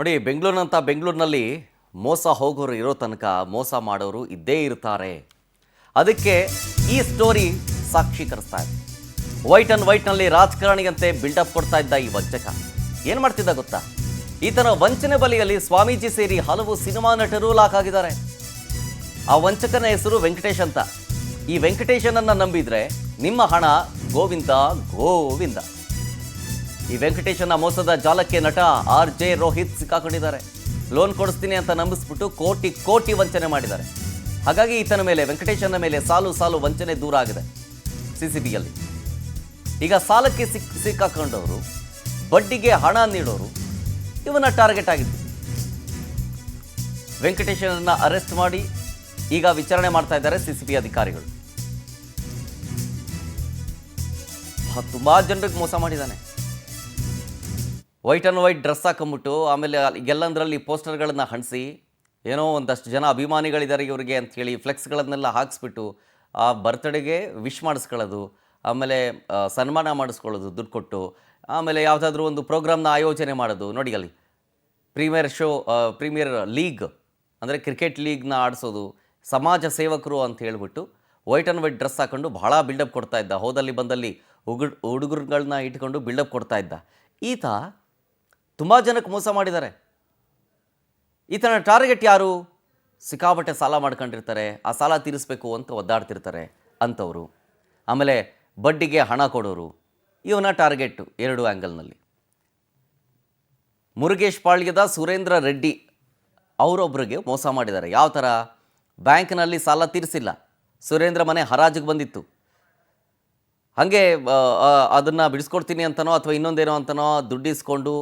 ನೋಡಿ, ಬೆಂಗಳೂರಿನಲ್ಲಿ ಮೋಸ ಹೋಗೋರು ಇರೋ ತನಕ ಮೋಸ ಮಾಡೋರು ಇದ್ದೇ ಇರ್ತಾರೆ. ಅದಕ್ಕೆ ಈ ಸ್ಟೋರಿ ಸಾಕ್ಷೀಕರಿಸ್ತಾ ಇದೆ. ವೈಟ್ನಲ್ಲಿ ರಾಜಕಾರಣಿಗಂತೆ ಬಿಲ್ಡಪ್ ಕೊಡ್ತಾ ಇದ್ದ ಈ ವಂಚಕ ಏನು ಮಾಡ್ತಿದ್ದ ಗೊತ್ತಾ? ಈತನ ವಂಚನೆ ಬಲಿಯಲ್ಲಿ ಸ್ವಾಮೀಜಿ ಸೇರಿ ಹಲವು ಸಿನಿಮಾ ನಟರು ಲಾಕ್ ಆಗಿದ್ದಾರೆ. ಆ ವಂಚಕನ ಹೆಸರು ವೆಂಕಟೇಶ್ ಅಂತ. ಈ ವೆಂಕಟೇಶನನ್ನ ನಂಬಿದ್ರೆ ನಿಮ್ಮ ಹಣ ಗೋವಿಂದ ಗೋವಿಂದ. ಈ ವೆಂಕಟೇಶನ ಮೋಸದ ಜಾಲಕ್ಕೆ ನಟ RJ ರೋಹಿತ್ ಸಿಕ್ಕಾಕೊಂಡಿದ್ದಾರೆ. ಲೋನ್ ಕೊಡಿಸ್ತೀನಿ ಅಂತ ನಂಬಿಸ್ಬಿಟ್ಟು ಕೋಟಿ ವಂಚನೆ ಮಾಡಿದ್ದಾರೆ. ಹಾಗಾಗಿ ಈತನ ಮೇಲೆ, ವೆಂಕಟೇಶನ ಮೇಲೆ ಸಾಲು ವಂಚನೆ ದೂರ ಆಗಿದೆ CCBಯಲ್ಲಿ. ಈಗ ಸಾಲಕ್ಕೆ ಸಿಕ್ಕಾಕೊಂಡವರು, ಬಡ್ಡಿಗೆ ಹಣ ನೀಡೋರು ಇವನ್ನ ಟಾರ್ಗೆಟ್ ಆಗಿತ್ತು. ವೆಂಕಟೇಶನನ್ನ ಅರೆಸ್ಟ್ ಮಾಡಿ ಈಗ ವಿಚಾರಣೆ ಮಾಡ್ತಾ ಇದ್ದಾರೆ CCB ಅಧಿಕಾರಿಗಳು. ತುಂಬಾ ಜನರಿಗೆ ಮೋಸ ಮಾಡಿದ್ದಾನೆ. ವೈಟ್ ಡ್ರೆಸ್ ಹಾಕೊಂಬಿಟ್ಟು, ಆಮೇಲೆ ಎಲ್ಲಂದ್ರಲ್ಲಿ ಪೋಸ್ಟರ್ಗಳನ್ನು ಹಂಚಿಸಿ, ಏನೋ ಒಂದಷ್ಟು ಜನ ಅಭಿಮಾನಿಗಳಿದ್ದಾರೆ ಇವರಿಗೆ ಅಂಥೇಳಿ ಫ್ಲೆಕ್ಸ್ಗಳನ್ನೆಲ್ಲ ಹಾಕಿಸ್ಬಿಟ್ಟು ಆ ಬರ್ತ್ಡೇಗೆ ವಿಶ್ ಮಾಡಿಸ್ಕೊಳ್ಳೋದು, ಆಮೇಲೆ ಸನ್ಮಾನ ಮಾಡಿಸ್ಕೊಳ್ಳೋದು ದುಡ್ಡು ಕೊಟ್ಟು, ಆಮೇಲೆ ಯಾವುದಾದ್ರೂ ಒಂದು ಪ್ರೋಗ್ರಾಮ್ನ ಆಯೋಜನೆ ಮಾಡೋದು. ನೋಡಿ, ಅಲ್ಲಿ ಪ್ರೀಮಿಯರ್ ಲೀಗ್ ಅಂದರೆ ಕ್ರಿಕೆಟ್ ಲೀಗ್ನ ಆಡಿಸೋದು, ಸಮಾಜ ಸೇವಕರು ಅಂತ ಹೇಳ್ಬಿಟ್ಟು ವೈಟ್ ಡ್ರೆಸ್ ಹಾಕೊಂಡು ಬಹಳ ಬಿಲ್ಡಪ್ ಕೊಡ್ತಾ ಇದ್ದ. ಹೋದಲ್ಲಿ ಬಂದಲ್ಲಿ ಹುಡುಗರುಗಳನ್ನ ಇಟ್ಕೊಂಡು ಬಿಲ್ಡಪ್ ಕೊಡ್ತಾ ಇದ್ದ. ಈತ ತುಂಬ ಜನಕ್ಕೆ ಮೋಸ ಮಾಡಿದ್ದಾರೆ. ಈತನ ಟಾರ್ಗೆಟ್ ಯಾರು? ಸಿಕ್ಕಾಪಟ್ಟೆ ಸಾಲ ಮಾಡ್ಕೊಂಡಿರ್ತಾರೆ, ಆ ಸಾಲ ತೀರಿಸಬೇಕು ಅಂತ ಒದ್ದಾಡ್ತಿರ್ತಾರೆ ಅಂಥವ್ರು. ಆಮೇಲೆ ಬಡ್ಡಿಗೆ ಹಣ ಕೊಡೋರು, ಇವನ ಟಾರ್ಗೆಟ್ಟು ಎರಡು ಆ್ಯಂಗಲ್ನಲ್ಲಿ. ಮುರುಗೇಶ್ ಪಾಳ್ಯದ ಸುರೇಂದ್ರ ರೆಡ್ಡಿ ಅವರೊಬ್ಬರಿಗೆ ಮೋಸ ಮಾಡಿದ್ದಾರೆ. ಯಾವ ಥರ? ಬ್ಯಾಂಕ್ನಲ್ಲಿ ಸಾಲ ತೀರಿಸಿಲ್ಲ, ಸುರೇಂದ್ರ ಮನೆ ಹರಾಜಿಗೆ ಬಂದಿತ್ತು. ಹಾಗೆ ಅದನ್ನು ಬಿಡಿಸ್ಕೊಡ್ತೀನಿ ಅಂತನೋ ಅಥವಾ ಇನ್ನೊಂದೇನೋ ಅಂತನೋ ದುಡ್ಡಿಸ್ಕೊಂಡು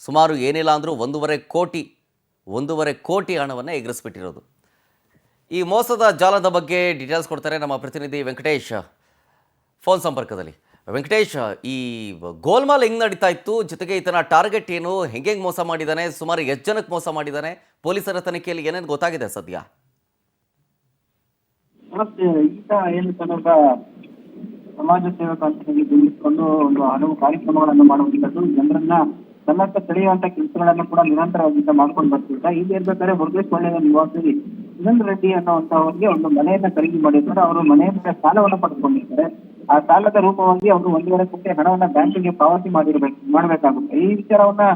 ಸುಮಾರು ಏನಿಲ್ಲ ಅಂದರೂ 1.5 ಕೋಟಿ ಹಣವನ್ನು ಎಗರಿಸ್ಬಿಟ್ಟಿರೋದು. ಈ ಮೋಸದ ಜಾಲದ ಬಗ್ಗೆ ಡೀಟೇಲ್ಸ್ ಕೊಡ್ತಾರೆ ನಮ್ಮ ಪ್ರತಿನಿಧಿ ವೆಂಕಟೇಶ್ ಫೋನ್ ಸಂಪರ್ಕದಲ್ಲಿ. ವೆಂಕಟೇಶ್, ಈ ಗೋಲ್ಮಾಲ್ ಹೆಂಗೆ ನಡೀತಾ ಇತ್ತು, ಜೊತೆಗೆ ಈತನ ಟಾರ್ಗೆಟ್ ಏನು, ಹೆಂಗೆ ಮೋಸ ಮಾಡಿದ್ದಾನೆ, ಸುಮಾರು ಎಷ್ಟು ಜನಕ್ಕೆ ಮೋಸ ಮಾಡಿದ್ದಾನೆ, ಪೊಲೀಸರ ತನಿಖೆಯಲ್ಲಿ ಏನೇನು ಗೊತ್ತಾಗಿದೆ ಸದ್ಯ? ಈತ ಏನು ತನ್ನೊಬ್ಬ ಸಮಾಜ ಸೇವಕ ಅಂತ ಹೇಳಿ ಬಿಂಬಿಸಿಕೊಂಡು ಒಂದು ಹಲವು ಕಾರ್ಯಕ್ರಮಗಳನ್ನು ಮಾಡುವಂಥದ್ದು, ಜನರನ್ನ ತನ್ನತ್ತ ಸೆಳೆಯುವಂತ ಕೆಲಸಗಳನ್ನು ಕೂಡ ನಿರಂತರವಾಗಿ ಮಾಡ್ಕೊಂಡು ಬರ್ತಿದ್ದ. ಇಲ್ಲಿ ಇರ್ಬೇಕಾದ್ರೆ ಮುರುಗೇಶ್ ಪಾಳ್ಯದ ನಿವಾಸಿ ಸುರೇಂದ್ರ ರೆಡ್ಡಿ ಅನ್ನುವಂತವರಿಗೆ ಒಂದು ಮನೆಯನ್ನ ಖರೀದಿ ಮಾಡಿರ್ತಾರೆ. ಅವರು ಮನೆಯ ಮೇಲೆ ಸಾಲವನ್ನು ಪಡೆದುಕೊಂಡಿರ್ತಾರೆ. ಆ ಸಾಲದ ರೂಪವಾಗಿ ಅವರು 1.5 ಕೋಟಿ ಹಣವನ್ನ ಬ್ಯಾಂಕಿಗೆ ಪಾವತಿ ಮಾಡಬೇಕಾಗುತ್ತೆ. ಈ ವಿಚಾರವನ್ನ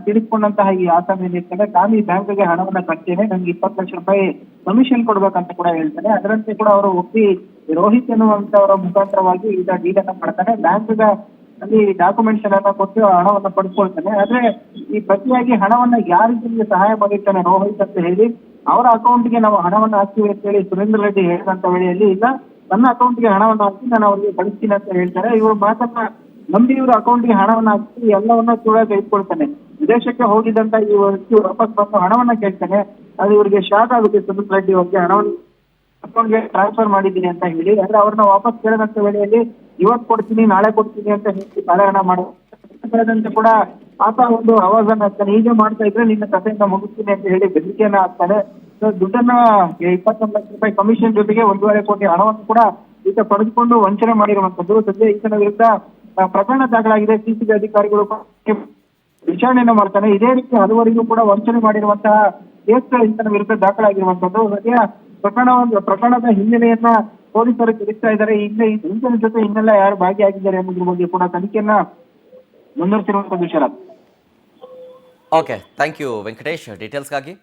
ತಿಳಿಸ್ಕೊಂಡಂತಹ ಈ ಆಸಾಮಿ ಏನಿರ್ತಾರೆ, ನಾನು ಈ ಬ್ಯಾಂಕಿಗೆ ಹಣವನ್ನ ಕಟ್ತೇನೆ, ನಂಗೆ 20 ಲಕ್ಷ ರೂಪಾಯಿ ಕಮಿಷನ್ ಕೊಡ್ಬೇಕಂತ ಕೂಡ ಹೇಳ್ತಾನೆ. ಅದರಂತೆ ಕೂಡ ಅವರು ಒಪ್ಪಿ ರೋಹಿತ್ ಎನ್ನುವಂತವರ ಮುಖಾಂತರವಾಗಿ ಈಗ ಡೀಲ್ ಅನ್ನ ಮಾಡ್ತಾನೆ. ಬ್ಯಾಂಕ್ಗ ಅಲ್ಲಿ ಡಾಕ್ಯುಮೆಂಟ್ಸ್ ಎಲ್ಲ ಕೊಟ್ಟು ಹಣವನ್ನ ಪಡ್ಕೊಳ್ತಾನೆ. ಆದ್ರೆ ಈ ಪ್ರತಿಯಾಗಿ ಹಣವನ್ನ ಯಾರಿಗೆ ಸಹಾಯ ಮಾಡಿರ್ತಾನೆ ರೋಹಿತ್ ಅಂತ ಹೇಳಿ, ಅವರ ಅಕೌಂಟ್ಗೆ ನಾವು ಹಣವನ್ನ ಹಾಕ್ತೀವಿ ಅಂತ ಹೇಳಿ ಸುರೇಂದ್ರ ರೆಡ್ಡಿ ಹೇಳಿದಂತ ವೇಳೆಯಲ್ಲಿ ಈಗ ನನ್ನ ಅಕೌಂಟ್ಗೆ ಹಣವನ್ನ ಹಾಕಿ ನಾನು ಅವ್ರಿಗೆ ಕಳಿಸ್ತೀನಿ ಅಂತ ಹೇಳ್ತಾರೆ. ಇವರು ಮಾತನ್ನ ನಂಬಿ ಇವ್ರ ಅಕೌಂಟ್ಗೆ ಹಣವನ್ನ ಹಾಕಿ ಎಲ್ಲವನ್ನ ಕೂಡ ತೆಗೆದುಕೊಳ್ತಾನೆ. ವಿದೇಶಕ್ಕೆ ಹೋಗಿದ್ದಂತ ಈ ವ್ಯಕ್ತಿ ವಾಪಸ್ ಬಂದು ಹಣವನ್ನ ಕೇಳ್ತಾನೆ. ಅದು ಇವರಿಗೆ ಶಾಕ್ ಆಗುತ್ತೆ ಸುರೇಂದ್ರ ರೆಡ್ಡಿ ಅವರಿಗೆ. ಹಣವನ್ನು ಅಕೌಂಟ್ಗೆ ಟ್ರಾನ್ಸ್ಫರ್ ಮಾಡಿದ್ದೀನಿ ಅಂತ ಹೇಳಿ, ಅಂದ್ರೆ ಅವ್ರನ್ನ ವಾಪಸ್ ಕೇಳಿದಂತ ವೇಳೆಯಲ್ಲಿ ಇವತ್ತು ಕೊಡ್ತೀನಿ, ನಾಳೆ ಕೊಡ್ತೀನಿ ಅಂತ ಹೇಳಿ ಸಾಲ ಹಣ ಮಾಡಿದಂತೆ ಕೂಡ ಆತ ಒಂದು ಆವಾಜನ್ನ ಹಾಕ್ತಾನೆ. ಹೀಗೆ ಮಾಡ್ತಾ ಇದ್ರೆ ನಿನ್ನ ಕಥೆಯಿಂದ ಮುಗಿಸ್ತೀನಿ ಅಂತ ಹೇಳಿ ಬೆದರಿಕೆಯನ್ನ ಹಾಕ್ತಾನೆ. ದುಡ್ಡನ್ನ 21 ಲಕ್ಷ ರೂಪಾಯಿ ಕಮಿಷನ್ ಜೊತೆಗೆ 1.5 ಕೋಟಿ ಹಣವನ್ನು ಕೂಡ ಈತ ಪಡೆದುಕೊಂಡು ವಂಚನೆ ಮಾಡಿರುವಂತದ್ದು. ಸದ್ಯ ಈತನ ವಿರುದ್ಧ ಪ್ರಕರಣ ದಾಖಲಾಗಿದೆ. CCB ಅಧಿಕಾರಿಗಳು ವಿಚಾರಣೆಯನ್ನು ಮಾಡ್ತಾನೆ. ಇದೇ ರೀತಿ ಹಲವರಿಗೂ ಕೂಡ ವಂಚನೆ ಮಾಡಿರುವಂತಹ ಕೇಸ್ಗಳು ಈತನ ವಿರುದ್ಧ ದಾಖಲಾಗಿರುವಂತದ್ದು. ಸದ್ಯ ಪ್ರಕರಣದ ಹಿನ್ನೆಲೆಯನ್ನ ಪೊಲೀಸರು ತಿಳಿಸ್ತಾ ಇದ್ದಾರೆ. ಈತನ ಜೊತೆ ಇನ್ನೆಲ್ಲ ಯಾರು ಭಾಗಿಯಾಗಿದ್ದಾರೆ ಅನ್ನೋದ್ರ ಬಗ್ಗೆ ಕೂಡ ತನಿಖೆಯನ್ನ ಮುಂದುವರಿಸಿರುವಂತದ್ದು. ಶರತ್, ಓಕೆ, ಥ್ಯಾಂಕ್ ಯು ವೆಂಕಟೇಶ್ ಡೀಟೇಲ್ಸ್ಗಾಗಿ.